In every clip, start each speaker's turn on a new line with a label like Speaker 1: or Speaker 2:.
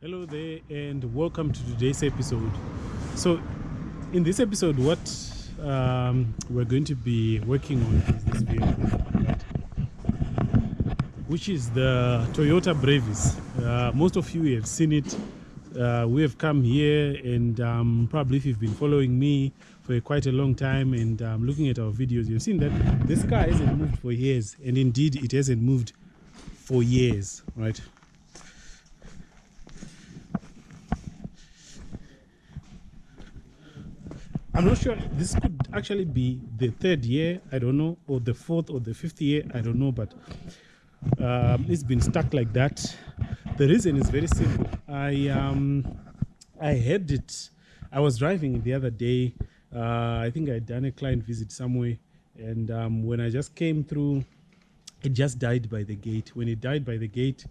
Speaker 1: Hello there, and welcome to today's episode. So, in this episode, what we're going to be working on is this vehicle, right? Which is the Toyota Brevis. Most of you have seen it. We have come here, and probably if you've been following me for quite a long time and looking at our videos, you've seen that this car hasn't moved for years, and indeed, it hasn't moved for years, right? I'm not sure. This could actually be the third year, I don't know, or the fourth or the fifth year, I don't know, but it's been stuck like that. The reason is very simple. I had it. I was driving the other day. I think I'd done a client visit somewhere, and when I just came through, it just died by the gate. When it died by the gate,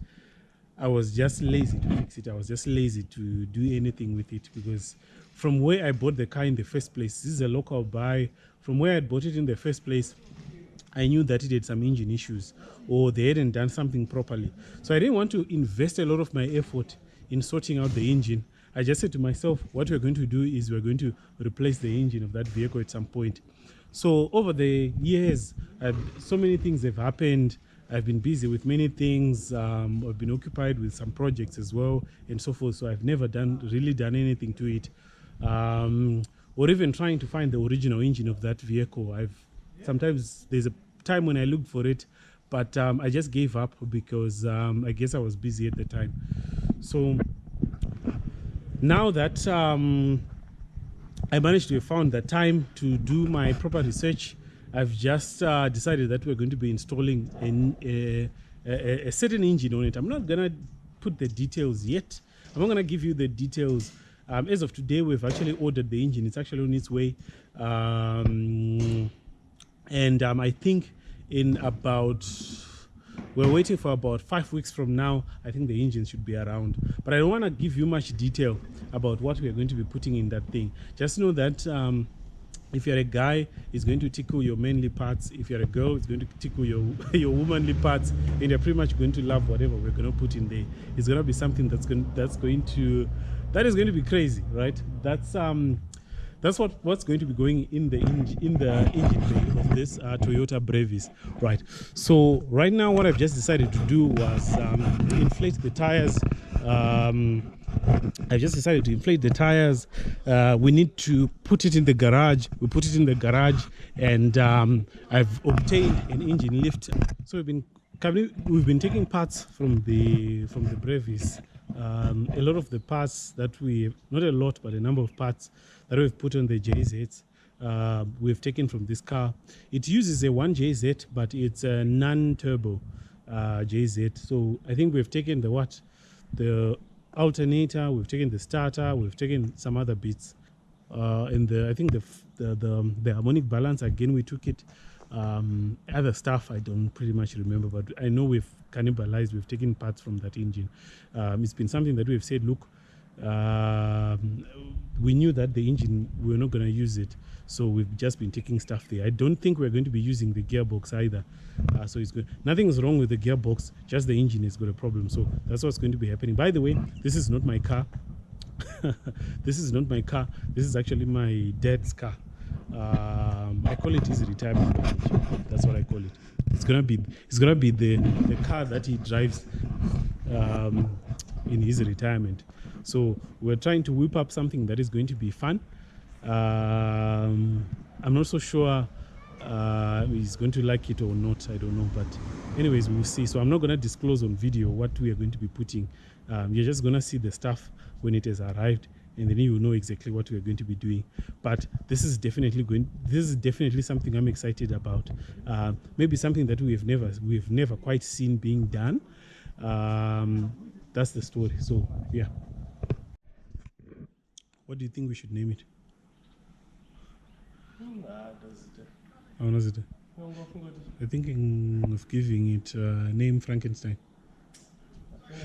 Speaker 1: I was just lazy to fix it. I was just lazy to do anything with it because from where I bought the car in the first place, this is a local buy. From where I bought it in the first place, I knew that it had some engine issues or they hadn't done something properly. So I didn't want to invest a lot of my effort in sorting out the engine. I just said to myself, what we're going to do is we're going to replace the engine of that vehicle at some point. So over the years, so many things have happened. I've been busy with many things. I've been occupied with some projects as well and so forth. So I've never really done anything to it. Or even trying to find the original engine of that vehicle. Sometimes there's a time when I looked for it, but I just gave up because I guess I was busy at the time. So now that I managed to have found the time to do my proper research, I've just decided that we're going to be installing a certain engine on it. I'm not going to put the details yet. I'm not going to give you the details. As of today, we've actually ordered the engine. It's actually on its way. And I think we're waiting for about 5 weeks from now. I think the engine should be around. But I don't want to give you much detail about what we are going to be putting in that thing. Just know that if you're a guy, it's going to tickle your manly parts. If you're a girl, it's going to tickle your womanly parts, and you're pretty much going to love whatever we're going to put in there. It's going to be something that is going to be crazy, right? That's what's going to be going in the engine bay of this Toyota Brevis, right? So right now, what I've just decided to do was inflate the tires. I've just decided to inflate the tires. We need to put it in the garage. We put it in the garage, and I've obtained an engine lift. So we've been taking parts from the Brevis. A lot of the parts that not a lot, but a number of parts that we've put on the JZs, we've taken from this car. It uses a 1JZ, but it's a non-turbo JZ. So I think we've taken the alternator, we've taken the starter, we've taken some other bits. And I think the harmonic balance, again, we took it. Other stuff I don't pretty much remember, but I know we've taken parts from that engine. It's been something that we've said, look, we knew that the engine, we were not going to use it, so we've just been taking stuff there. I don't think we're going to be using the gearbox either, so it's good. Nothing's wrong with the gearbox, just the engine has got a problem. So that's what's going to be happening. By the way, this is not my car. This is not my car. This is actually my dad's car. I call it his retirement package. That's what I call it. It's gonna be the car that he drives in his retirement. So we're trying to whip up something that is going to be fun. I'm not so sure he's going to like it or not. I don't know, but anyways, we'll see. So I'm not gonna disclose on video what we are going to be putting. You're just gonna see the stuff when it has arrived, and then you will know exactly what we're going to be doing. But this is definitely something I'm excited about. Maybe something that we've never quite seen being done. That's the story. So yeah. What do you think we should name it? I'm thinking of giving it name Frankenstein.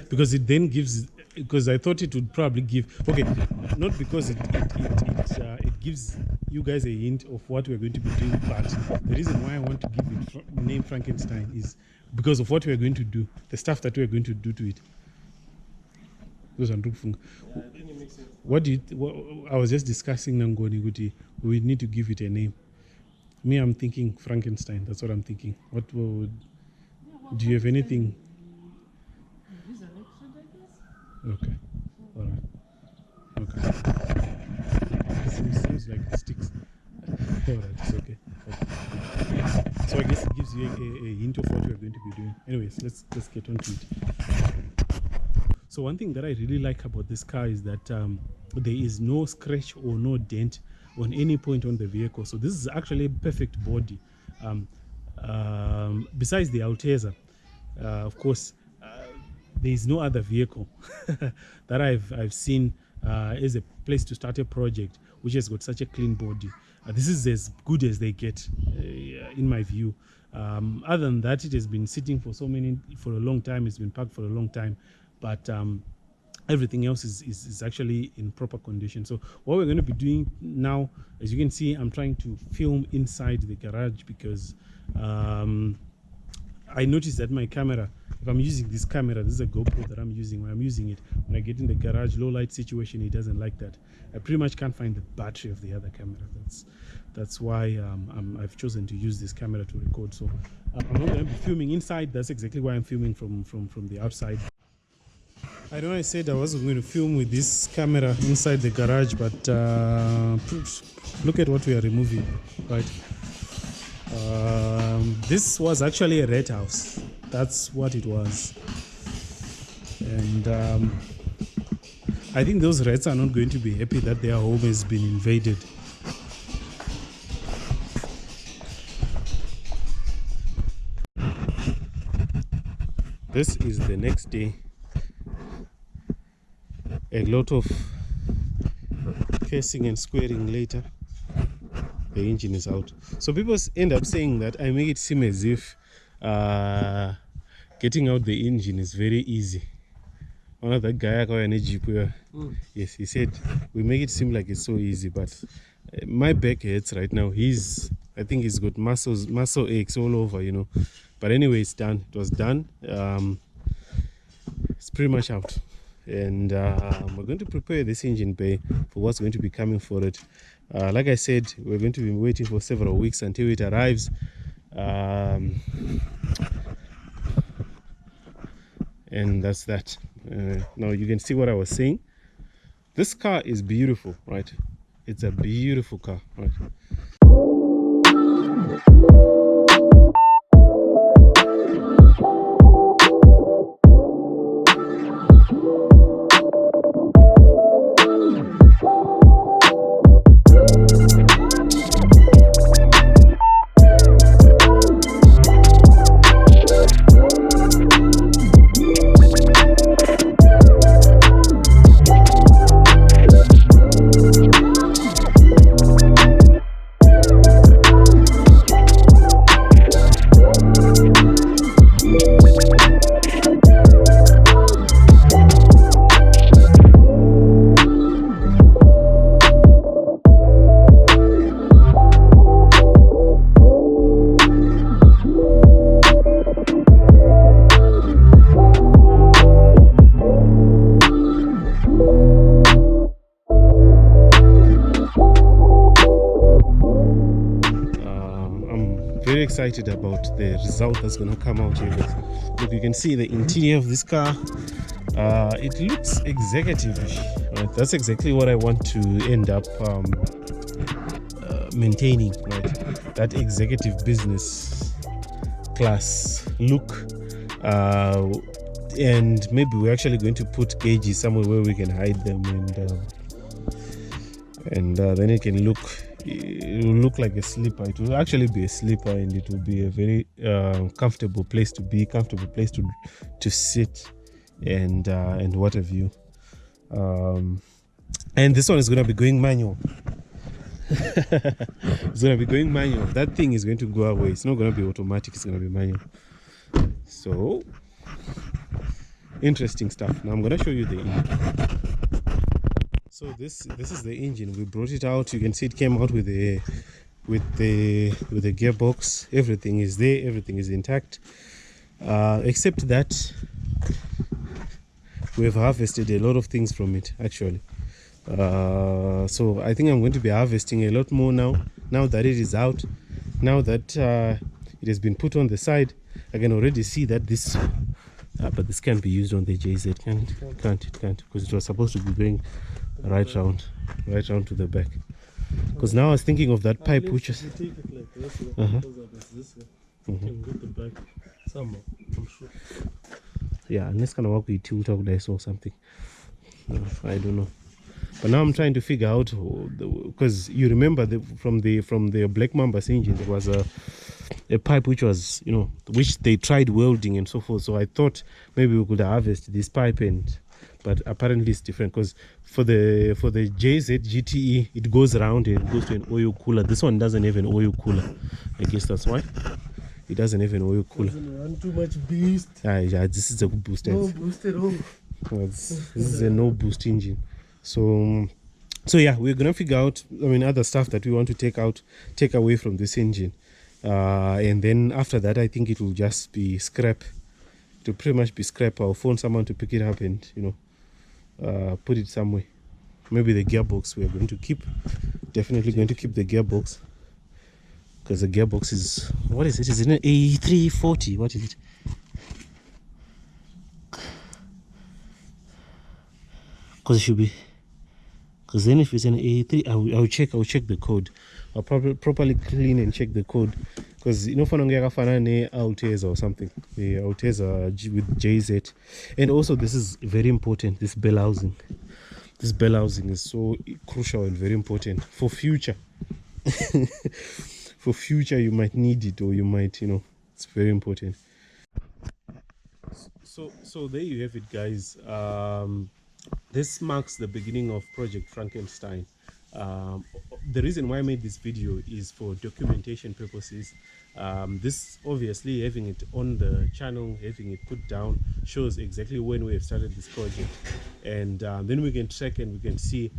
Speaker 1: Because it then gives, because I thought it would probably give, okay, not because it gives you guys a hint of what we're going to be doing, but the reason why I want to give it name Frankenstein is because of what we're going to do, the stuff that we're going to do to it. What do you? I was just discussing Nangoni Guti. We need to give it a name. Me, I'm thinking Frankenstein. That's what I'm thinking. What would? Do you have anything? Okay. All right. Okay. Seems like it sticks. All right. It's okay. So I guess it gives you a hint of what you're going to be doing. Anyways, let's get on to it. So one thing that I really like about this car is that there is no scratch or no dent on any point on the vehicle. So this is actually a perfect body. Besides the Alteza, of course, there is no other vehicle that I've seen as a place to start a project which has got such a clean body. This is as good as they get, in my view. Other than that, it has been sitting for a long time. It's been parked for a long time, but everything else is actually in proper condition. So what we're going to be doing now, as you can see, I'm trying to film inside the garage because I noticed that my camera, if I'm using this camera, this is a GoPro that I'm using. When I'm using it, when I get in the garage, low light situation, it doesn't like that. I pretty much can't find the battery of the other camera. That's why I've chosen to use this camera to record. So I'm not going to be filming inside. That's exactly why I'm filming from the outside. I know I said I wasn't going to film with this camera inside the garage, but look at what we are removing, right? This was actually a rat house. That's what it was. And I think those rats are not going to be happy that their home has been invaded. This is the next day. A lot of casing and squaring later. The engine is out. So people end up saying that I make it seem as if getting out the engine is very easy. One of that guy, yes, he said we make it seem like it's so easy, but my back hurts right now. I think he's got muscle aches all over, you know. But anyway, it's done. It was done. It's pretty much out. And we're going to prepare this engine bay for what's going to be coming for it. Like I said, we're going to be waiting for several weeks until it arrives. And that's that. Now you can see what I was saying. This car is beautiful, right? It's a beautiful car, right? Very excited about the result that's going to come out here. Look, you can see the interior of this car. It looks executive, right? That's exactly what I want to end up maintaining, right? That executive business class look. And maybe we're actually going to put gauges somewhere where we can hide them, and then it can look. It will look like a sleeper. It will actually be a sleeper, and it will be a very comfortable place to be, comfortable place to sit, and what have you. And this one is going to be going manual. It's going to be going manual. That thing is going to go away. It's not going to be automatic. It's going to be manual. So interesting stuff. Now I'm going to show you the engine. So this is the engine. We brought it out. You can see it came out with the gearbox. Everything is there. Everything is intact, except that we have harvested a lot of things from it actually. So I think I'm going to be harvesting a lot more now that it is out, now that it has been put on the side. I can already see that this but this can't be used on the JZ, can it? Can't, because it was supposed to be going right round to the back. Because now I was thinking of that pipe which is
Speaker 2: take it like this, this way. Can get the back somehow, I'm sure.
Speaker 1: Yeah, unless kind of work with two talk dice or something. No, I don't know. But now I'm trying to figure out, because you remember from the Black Mamba's engine there was a pipe which was, you know, which they tried welding and so forth. So I thought maybe we could harvest this pipe, but apparently it's different, because for the JZ GTE it goes around and it goes to an oil cooler. This one doesn't have an oil cooler. I guess that's why it doesn't have an oil cooler.
Speaker 2: Doesn't run too much boost.
Speaker 1: Yeah, this is a boost.
Speaker 2: No boost at all.
Speaker 1: This is a no boost engine. So yeah, we're gonna figure out, I mean, other stuff that we want to take away from this engine, and then after that I think it will just be scrap. It will pretty much be scrap. I'll phone someone to pick it up and, you know, put it somewhere. Maybe the gearbox we are going to keep. Definitely going to keep the gearbox, because the gearbox is, what is it? Is it an A340? What is it? Because it should be, because then if it's an A3, I'll check the code. I'll properly clean and check the code, because you know, for Alteza or something, the Alteza with JZ. And also this is very important, this bell housing. This bell housing is so crucial and very important for future. For future you might need it, or you might, you know, it's very important. So there you have it, guys. This marks the beginning of Project Frankenstein. The reason why I made this video is for documentation purposes. This obviously, having it on the channel, having it put down, shows exactly when we have started this project, and then we can track and we can see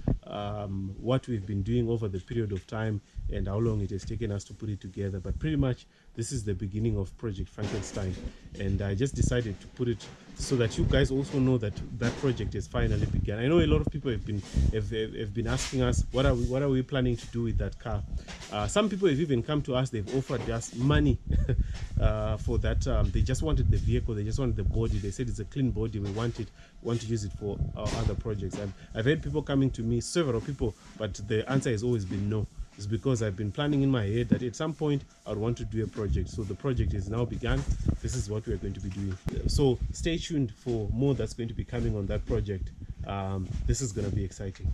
Speaker 1: what we've been doing over the period of time and how long it has taken us to put it together. But pretty much this is the beginning of Project Frankenstein, and I just decided to put it so that you guys also know that that project has finally begun. I know a lot of people have been asking us, what are we planning to do with that car. Some people have even come to us, they've offered us money for that. They just wanted the vehicle, they just wanted the body. They said it's a clean body, we want to use it for our other projects. And I've had people coming to me, several people, but the answer has always been no. It's because I've been planning in my head that at some point I would want to do a project. So the project is now begun. This is what we are going to be doing. So stay tuned for more that's going to be coming on that project. This is going to be exciting.